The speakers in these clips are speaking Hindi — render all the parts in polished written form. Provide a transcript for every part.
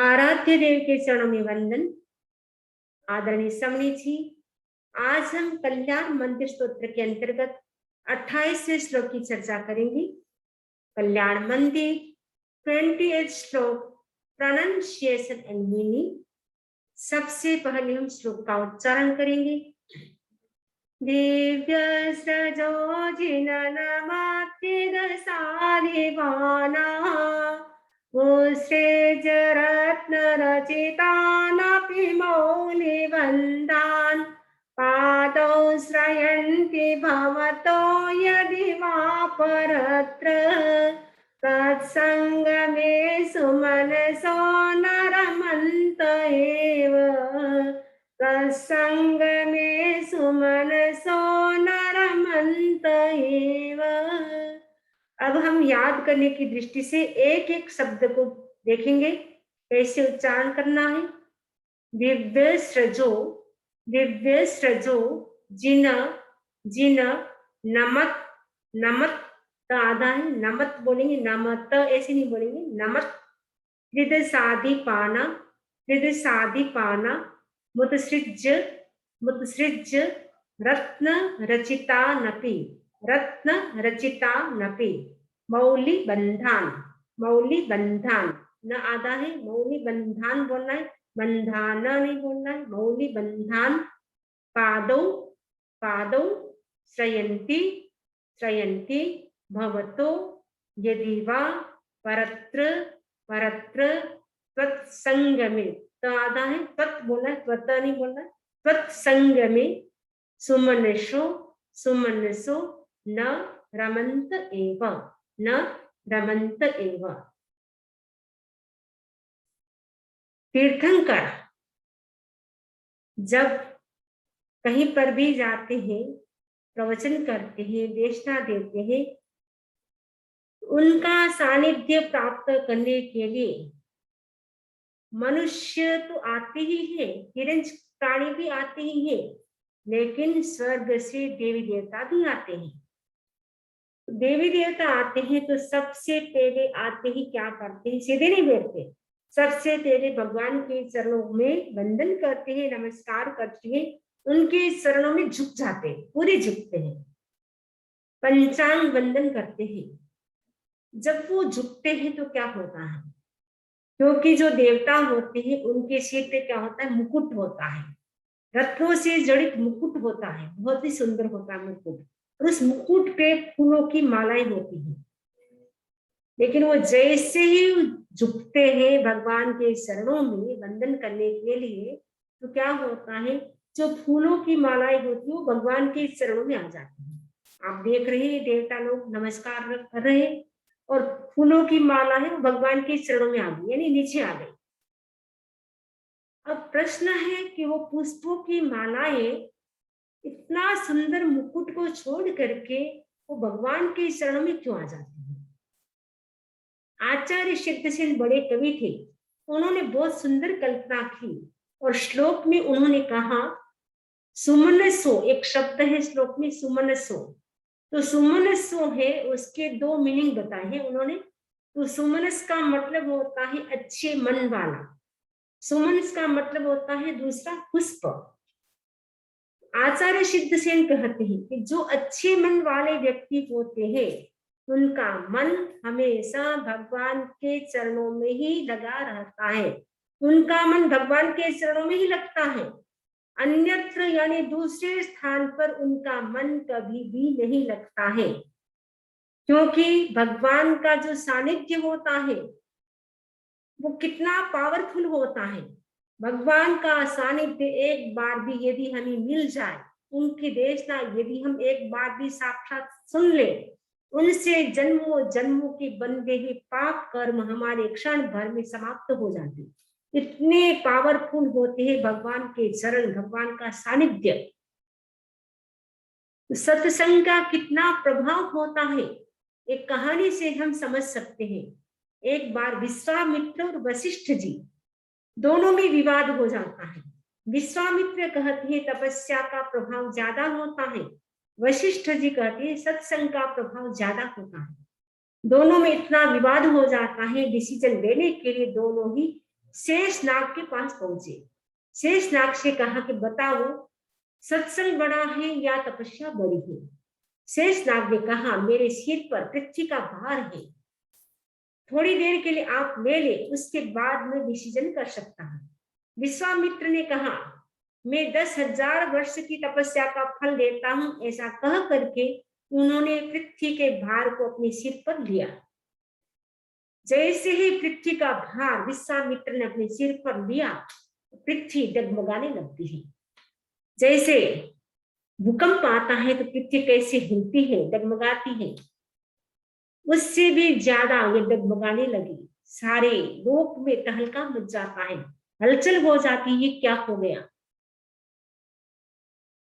आराध्य देव के चरणों में वंदन। आदरणीय समणी जी, आज हम कल्याण मंदिर स्तोत्र के अंतर्गत 28वें श्लोक की चर्चा करेंगे। कल्याण मंदिर 28 श्लोक, प्रोनाउंसिएशन एंड मीनिंग। सबसे पहले हम श्लोक का उच्चारण करेंगे। दिव्य सजो जिननमात्यदसारिवाना भूश्रेज रत्न रचितानपि मौलिवन्दान् पादौ श्रयन्ति भवतो यदि वा परत्र तत्सङ्गमे सुमनसो नरमन्त एव तत्सङ्गमे सुमनसो नरमन्त एव। अब हम याद करने की दृष्टि से एक एक शब्द को देखेंगे कैसे उच्चारण करना है। दिव्य सृजो जिन जिन नमत नमत का आधा है, नमत बोलेंगे, नमत ऐसे नहीं बोलेंगे, नमत। हृदय साधी पाना मुत्सृज रत्न रचिता नपि मौली बंधान न आधा है, मौली बंधान बोलना है, बंधान नहीं बोलना है, मौली बंधान। पादौ श्रयन्ति भवतो यदि वा परत्र त्वत्संगमे, तो आधा है, त्वत् बोलना है, त्वत नहीं बोलना है, त्वत्संगमे सुमनसो न रमन्त एव। तीर्थंकर जब कहीं पर भी जाते हैं, प्रवचन करते हैं, देशना देते हैं, उनका सानिध्य प्राप्त करने के लिए मनुष्य तो आते ही है, हिरण्य प्राणी भी आते ही है, लेकिन स्वर्ग से देवी देवता भी आते हैं। देवी देवता आते हैं तो सबसे पहले आते ही क्या करते हैं? सीधे नहीं बैठते, सबसे पहले भगवान के चरणों में वंदन करते हैं, नमस्कार करते हैं, उनके चरणों में झुक जाते हैं, पूरे झुकते हैं, पंचांग वंदन करते हैं। जब वो झुकते हैं तो क्या होता है? क्योंकि जो देवता होते हैं उनके सिर पे क्या होता है? मुकुट होता है, रत्नों से जड़ित मुकुट होता है, बहुत ही सुंदर होता है मुकुट, और उस मुकुट पे फूलों की मालाएं होती हैं। लेकिन वो जैसे ही झुकते हैं भगवान के चरणों में वंदन करने के लिए, तो क्या होता है? जो फूलों की मालाएं होती है वो भगवान के चरणों में आ जाती है। आप देख रहे हैं देवता लोग नमस्कार कर रहे हैं और फूलों की माला है वो भगवान के चरणों में आ गई, यानी नीचे आ गई। अब प्रश्न है कि वो पुष्पों की मालाएं इतना सुंदर मुकुट को छोड़ करके वो भगवान के चरणों में क्यों आ जाती है? आचार्य सिद्धसेन बड़े कवि थे, उन्होंने बहुत सुंदर कल्पना की और श्लोक में उन्होंने कहा सुमनसो, एक शब्द है श्लोक में सुमनसो, तो सुमनसो है, उसके दो मीनिंग बताए हैं उन्होंने। तो सुमनस का मतलब होता है अच्छे मन वाला, सुमनस का मतलब होता है दूसरा पुष्प। आचार्य सिद्धसेन कहते हैं कि जो अच्छे मन वाले व्यक्ति होते हैं उनका मन हमेशा भगवान के चरणों में ही लगा रहता है, उनका मन भगवान के चरणों में ही लगता है, अन्यत्र यानी दूसरे स्थान पर उनका मन कभी भी नहीं लगता है। क्योंकि भगवान का जो सानिध्य होता है वो कितना पावरफुल होता है। भगवान का सानिध्य एक बार भी यदि हमें मिल जाए, उनकी देशना यदि हम एक बार भी साक्षात सुन ले, उनसे जन्मों जन्मों के बंधे हुए पाप कर्म हमारे क्षण भर में समाप्त हो जाते। इतने पावरफुल होते हैं भगवान के चरण, भगवान का सानिध्य। सत्संग का कितना प्रभाव होता है एक कहानी से हम समझ सकते हैं। एक बार विश्वामित्र और वशिष्ठ जी दोनों में विवाद हो जाता है। विश्वामित्र कहते हैं तपस्या का प्रभाव ज्यादा होता है, वशिष्ठ जी कहते हैं सत्संग का प्रभाव ज्यादा होता है। दोनों में इतना विवाद हो जाता है, डिसीजन लेने के लिए दोनों ही शेषनाग के पास पहुंचे। शेषनाग से कहा कि बताओ, सत्संग बड़ा है या तपस्या बड़ी है? शेषनाग ने कहा, मेरे सिर पर पृथ्वी का भार है, थोड़ी देर के लिए आप ले ले, उसके बाद मैं डिसीजन कर सकता हूँ। विश्वामित्र ने कहा, मैं 10,000 वर्ष की तपस्या का फल देता हूँ। ऐसा कह करके उन्होंने पृथ्वी के भार को अपने सिर पर लिया। जैसे ही पृथ्वी का भार विश्वामित्र ने अपने सिर पर लिया, पृथ्वी डगमगाने लगती है। जैसे भूकंप आता है तो पृथ्वी कैसे हिलती है, डगमगाती है, उससे भी ज्यादा ये डगमगाने लगी। सारे लोक में तहलका मच जाता है, हलचल हो जाती है, क्या हो गया।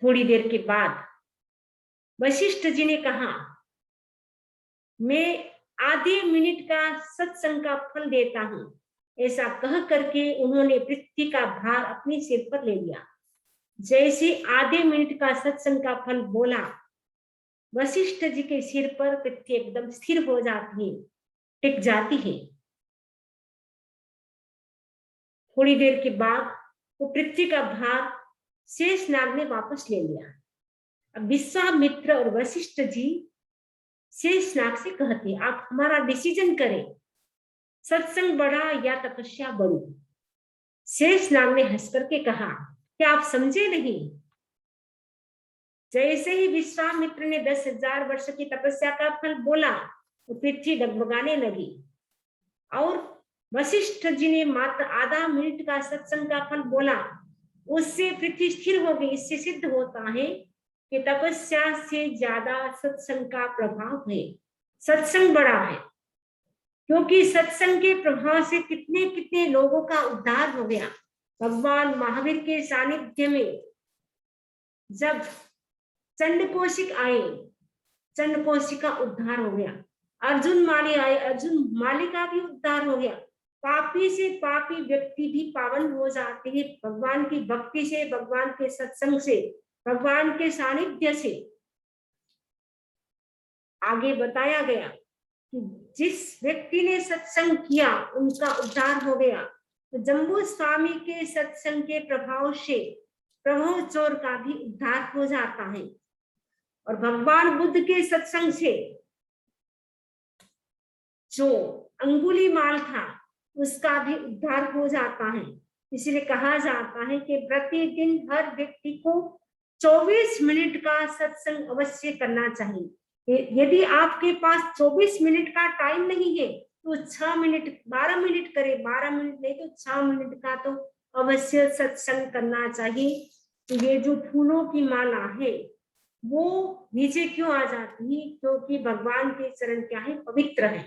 थोड़ी देर के बाद वशिष्ठ जी ने कहा, मैं आधे मिनट का सत्संग का फल देता हूं। ऐसा कह करके उन्होंने पृथ्वी का भार अपने सिर पर ले लिया। जैसे आधे मिनट का सत्संग का फल बोला, वशिष्ठ जी के सिर पर पृथ्वी एकदम स्थिर हो जाती है, टिक जाती है। थोड़ी देर के बाद वो पृथ्वी का भार शेषनाग ने वापस ले लिया। अब विश्वामित्र और वशिष्ठ जी शेषनाग से कहते, आप हमारा डिसीजन करें, सत्संग बड़ा या तपस्या बड़ी? शेषनाग ने हंस करके कहा, क्या आप समझे नहीं? जैसे ही विश्वामित्र ने 10,000 वर्ष की तपस्या का फल बोला, तो पृथ्वी डगमगाने लगी। और वशिष्ठ जी ने मात्र आधा मिनट का सत्संग का फल बोला, उससे पृथ्वी स्थिर हो गई। इससे सिद्ध होता है कि तपस्या से ज्यादा सत्संग का प्रभाव है, सत्संग बड़ा है। क्योंकि सत्संग के प्रभाव से कितने कितने लोगों का उद्धार हो गया। भगवान महावीर के सानिध्य में जब चंडकोशिक आए, चंडकोशिक का उद्धार हो गया। अर्जुन माली आए, अर्जुन माली का भी उद्धार हो गया। पापी से पापी व्यक्ति भी पावन हो जाते हैं भगवान की भक्ति से, भगवान के सत्संग से, भगवान के सानिध्य से। आगे बताया गया कि जिस व्यक्ति ने सत्संग किया उनका उद्धार हो गया। तो जम्बू स्वामी के सत्संग के प्रभाव से प्रभु चोर का भी उद्धार हो जाता है। और भगवान बुद्ध के सत्संग से जो अंगुलीमाल था उसका भी उद्धार हो जाता है। इसलिए कहा जाता है कि प्रतिदिन हर व्यक्ति को 24 मिनट का सत्संग अवश्य करना चाहिए। यदि आपके पास 24 मिनट का टाइम नहीं है तो 6 मिनट, 12 मिनट करे, 12 मिनट नहीं तो 6 मिनट का तो अवश्य सत्संग करना चाहिए। तो ये जो फूलों की माला है वो नीचे क्यों आ जाती है? क्योंकि भगवान के चरण क्या है, पवित्र है।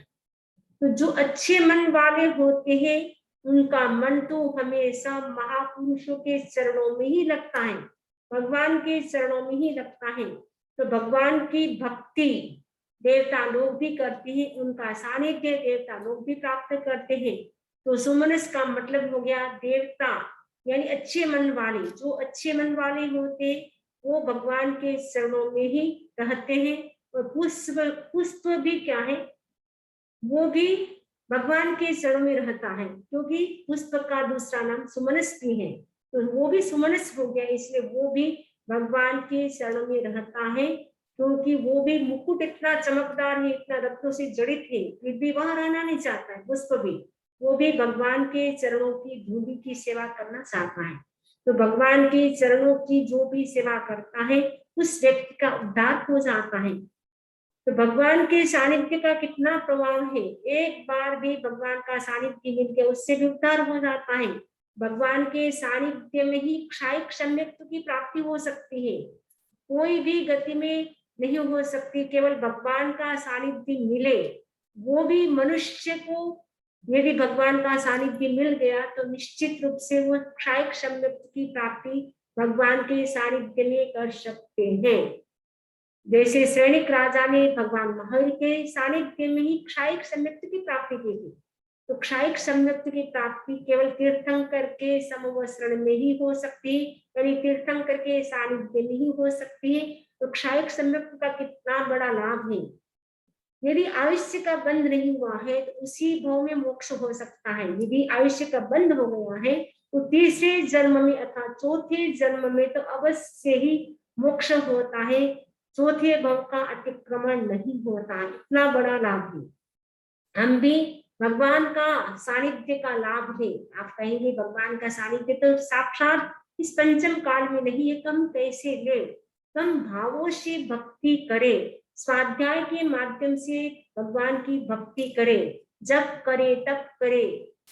तो जो अच्छे मन वाले होते हैं उनका मन तो हमेशा महापुरुषों के चरणों में ही लगता है, भगवान के चरणों में ही लगता है। तो भगवान की भक्ति देवता लोग भी करते हैं, उनका सानिध्य देवता लोग भी प्राप्त करते हैं। तो सुमनस का मतलब हो गया देवता, यानी अच्छे मन वाले। जो अच्छे मन वाले होते वो भगवान के चरणों में ही रहते हैं। और पुष्प भी क्या है, वो भी भगवान के चरणों में रहता है, क्योंकि पुष्प का दूसरा नाम सुमनस भी है। तो वो भी सुमनस हो गया, इसलिए वो भी भगवान के चरणों में रहता है। क्योंकि वो भी मुकुट इतना चमकदार है, इतना रत्नों से जड़ित है, फिर भी वहां रहना नहीं चाहता है। पुष्प भी, वो भी भगवान के चरणों की धूलि की सेवा करना चाहता है। तो भगवान के चरणों की जो भी सेवा करता है उस व्यक्ति का उद्धार हो जाता है। तो भगवान के सानिध्य का कितना प्रभाव है। एक बार भी भगवान का सानिध्य मिल गया उससे भी उद्धार हो जाता है। भगवान के सानिध्य में ही क्षायिक सम्यक्त्व की प्राप्ति हो सकती है, कोई भी गति में नहीं हो सकती। केवल भगवान का सानिध्य मिले, वो भी मनुष्य को यदि भगवान का सानिध्य मिल गया तो निश्चित रूप से वो क्षायिक सम्यक्त्व की प्राप्ति भगवान के सानिध्य में कर सकते हैं। जैसे सैनिक राजा ने भगवान महावीर के सानिध्य में ही क्षायिक सम्यक्त्व की प्राप्ति की थी। तो क्षायिक सम्यक्त्व की प्राप्ति केवल तीर्थंकर के समवस्त्रण में ही हो सकती है, यानी तीर्थंकर के सानिध्य में ही हो सकती है। तो क्षायिक सम्यक्त्व का कितना बड़ा लाभ है। यदि आयुष्य का बंध नहीं हुआ है तो उसी भव में मोक्ष हो सकता है। यदि आयुष्य का बंध हो गया है तो तीसरे जन्म में अथवा चौथे जन्म में तो अवश्य ही मोक्ष होता है। चौथे भव का अतिक्रमण नहीं होता। इतना बड़ा लाभ है। हम भी भगवान का सानिध्य का लाभ है। आप कहेंगे भगवान का सानिध्य तो साक्षात इस पंचम काल में नहीं है, कम कैसे ले? कम भावों से भक्ति करे, स्वाध्याय के माध्यम से भगवान की भक्ति करे, जब करे तब करे,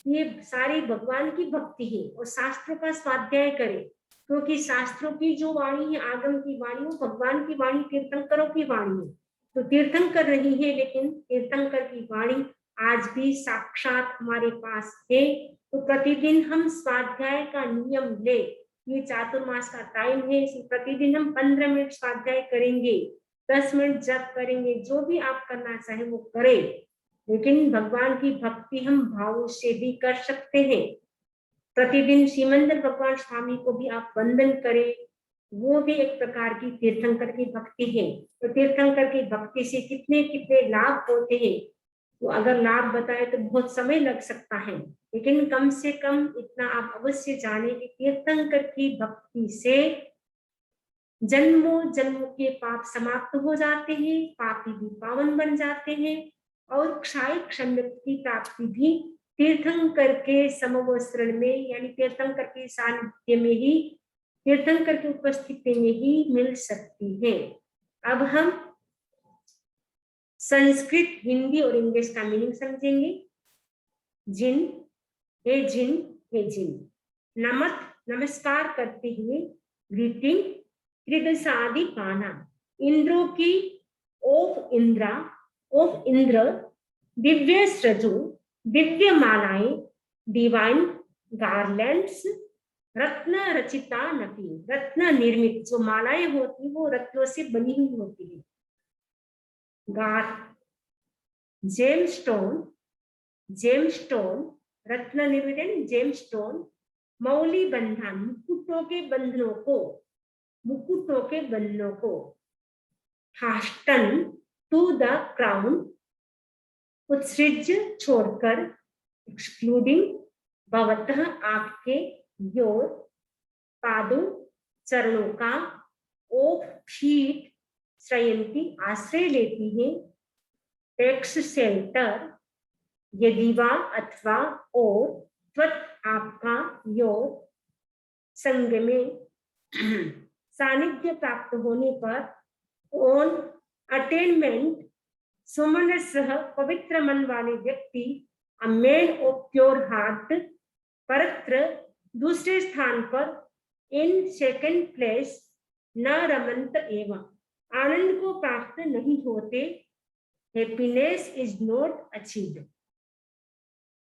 ये सारी भगवान की भक्ति है। और शास्त्रों का स्वाध्याय करे, क्योंकि शास्त्रों की जो वाणी है, आगम की वाणी, वो भगवान की वाणी, तीर्थंकरों की वाणी है। तो तीर्थंकर रही है, लेकिन तीर्थंकर की वाणी आज भी साक्षात हमारे पास है। तो प्रतिदिन हम स्वाध्याय का नियम ले। ये चातुर्मास का टाइम है, प्रतिदिन हम 15 मिनट स्वाध्याय करेंगे, 10 मिनट जप करेंगे, जो भी आप करना चाहे वो करें। लेकिन भगवान की भक्ति हम भावों से भी कर सकते हैं। प्रतिदिन श्रीमंदर भगवान स्वामी को भी आप वंदन करें, वो भी एक प्रकार की तीर्थंकर की भक्ति है। तो तीर्थंकर की भक्ति से कितने कितने लाभ होते हैं, तो अगर लाभ बताए तो बहुत समय लग सकता है, लेकिन कम से कम इतना आप अवश्य जाने कि तीर्थंकर की भक्ति से जन्मों जन्मों के पाप समाप्त हो जाते हैं, पापी भी पावन बन जाते हैं, और क्षाय क्षमृत की प्राप्ति भी तीर्थंकर के समवस्त्रण में, यानी तीर्थंकर के सानिध्य में ही, तीर्थंकर की उपस्थिति में ही मिल सकती है। अब हम संस्कृत, हिंदी और इंग्लिश का मीनिंग समझेंगे। जिन, हे जिन, हे जिन। नमत, नमस्कार करते हुए, ग्रीटिंग, कृतसादि पाना। इंद्रों की, ऑफ इंद्रा, ऑफ इंद्र, दिव्य सृजु, दिव्य मालाएं, डिवाइन गार्लैंड्स, रत्न रचिता नती। रत्न निर्मित जो मालाएं होती वो रत्नों से बनी हुई होती है। गार, जेमस्टोन, जेमस्टोन, रत्न निर्मित जेमस्टोन। मौली बंधन, मुकुटों के बंधनों को, मुकुटों के बंधनों को। फास्टन टू द क्राउन, उत्सृज छोड़कर, एक्सक्लूडिंग भवतः आपके, योर पादों चरणों का, ओफ फीट श्रयंती आश्रय लेती है, टेक्स शेल्टर यदिवा अथवा और, त्वत् आपका, योर संग में सानिध्य प्राप्त होने पर, ऑन अटेनमेंट सुमन सह पवित्र मन वाले व्यक्ति, a man of pure heart, परत्र दूसरे स्थान पर, इन सेकंड प्लेस न रमंत एवं आनंद को प्राप्त नहीं होते, हैप्पीनेस इज नॉट अचीव्ड।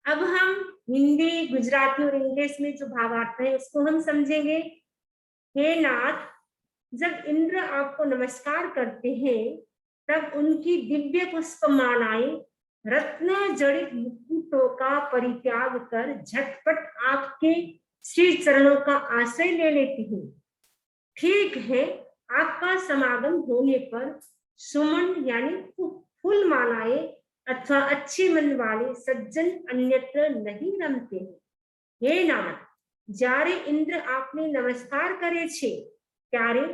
अब हम हिंदी, गुजराती और इंग्लिश में जो भावार्थ है उसको हम समझेंगे। हे नाथ, जब इंद्र आपको नमस्कार करते हैं तब उनकी दिव्य पुष्पमालाएं रत्न जड़ित मुकुटों का परित्याग कर झटपट आपके श्री चरणों का आश्रय ले लेती हैं। ठीक है, आपका समागम होने पर सुमन यानी फूल मालाएं अथवा अच्छे मन वाले सज्जन अन्यत्र नहीं रमते हैं। हे नाथ, જ્યારે इंद्र आपने नमस्कार करे छे ત્યારે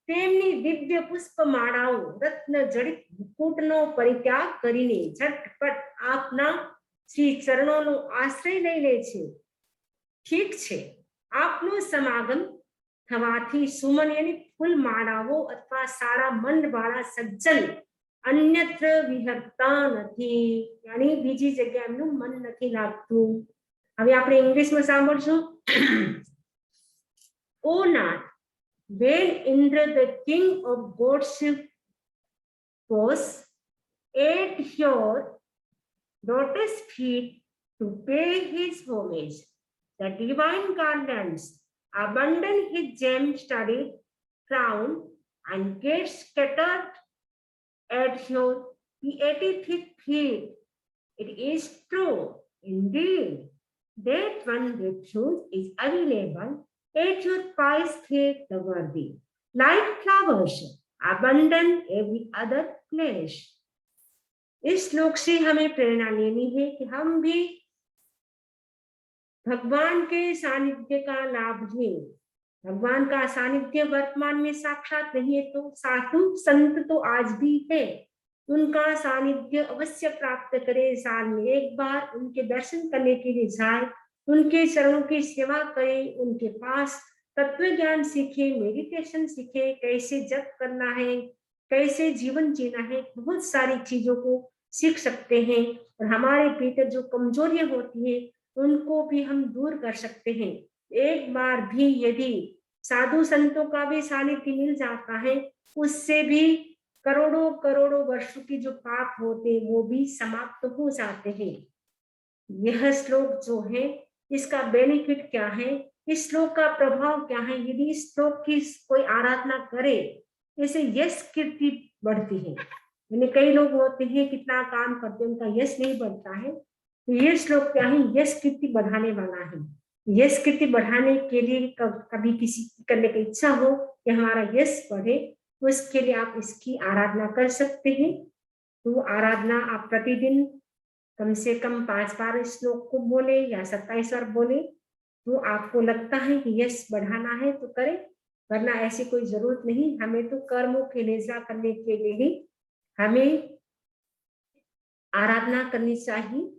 તેમની દિવ્ય પુષ્પમાળાઓ રત્ન જડિત મુકુટનો પરિત્યાગ કરીને ઝટપટ આપના શ્રી ચરણોનો આશ્રય લઈ લે છે। ઠીક છે, આપનો સમાગમ થવાથી સુમન यानी फूल माळाओ अथवा सारा मन वाला सज्जन अन्यत्र विहरता નથી, यानी બીજી જગ્યાએ એમનું મન નથી લાગતું। હવે આપણે ઇંગ્લિશમાં સાંભળશું। ઓ નાથ, when Indra the king of gods was at your daughter's feet to pay his homage, the divine garlands abandoned his gem-studded crown and get scattered at your 85th feet. It is true, indeed, that one refuge is available at your pious feet, the worthy, like flowers abundant every other place. इस श्लोक से हमें प्रेरणा लेनी है कि हम भी भगवान के सानिध्य का लाभ लें। भगवान का सानिध्य वर्तमान में साक्षात नहीं है तो साधु संत तो आज भी है, उनका सानिध्य अवश्य प्राप्त करें। साल में एक बार उनके दर्शन करने के लिए जाए, उनके चरणों की सेवा करें, उनके पास तत्व ज्ञान सीखे, मेडिटेशन सीखे, कैसे जप करना है, कैसे जीवन जीना है, बहुत सारी चीजों को सीख सकते हैं। और हमारे भीतर जो कमजोरियां होती है उनको भी हम दूर कर सकते हैं। एक बार भी यदि साधु संतों का भी सानिध्य मिल जाता है, उससे भी करोड़ों करोड़ों वर्षों की जो पाप होते हैं वो भी समाप्त हो जाते हैं। यह श्लोक जो है इसका बेनिफिट क्या है, इस श्लोक का प्रभाव क्या है, यदि इस श्लोक की कोई आराधना करे इसे यश कीर्ति बढ़ती है। यानी कई लोग होते हैं कितना काम करते हैं उनका यश नहीं बढ़ता है, तो ये श्लोक क्या है, यश कीर्ति बढ़ाने वाला है। यश कीर्ति बढ़ाने के लिए कभी किसी करने की इच्छा हो कि हमारा यश बढ़े, उसके लिए आप इसकी आराधना कर सकते हैं। तो आराधना आप प्रतिदिन कम से कम 5 बार इस श्लोक को बोले या 27 बार बोले, तो आपको लगता है कि यश बढ़ाना है तो करें, वरना ऐसी कोई जरूरत नहीं। हमें तो कर्मों की निजा करने के लिए ही हमें आराधना करनी चाहिए।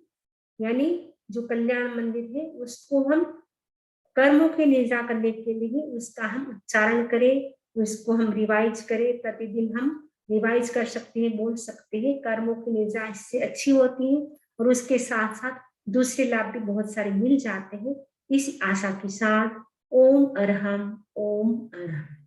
यानी जो कल्याण मंदिर है उसको हम कर्मों की निजा करने के लिए उसका हम उच्चारण करें, उसको हम रिवाइज करें, प्रतिदिन हम रिवाइज कर सकते हैं, बोल सकते हैं। कर्मों की निजा इससे अच्छी होती है और उसके साथ साथ दूसरे लाभ भी बहुत सारे मिल जाते हैं। इस आशा के साथ ओम अरहम ओम अरहम।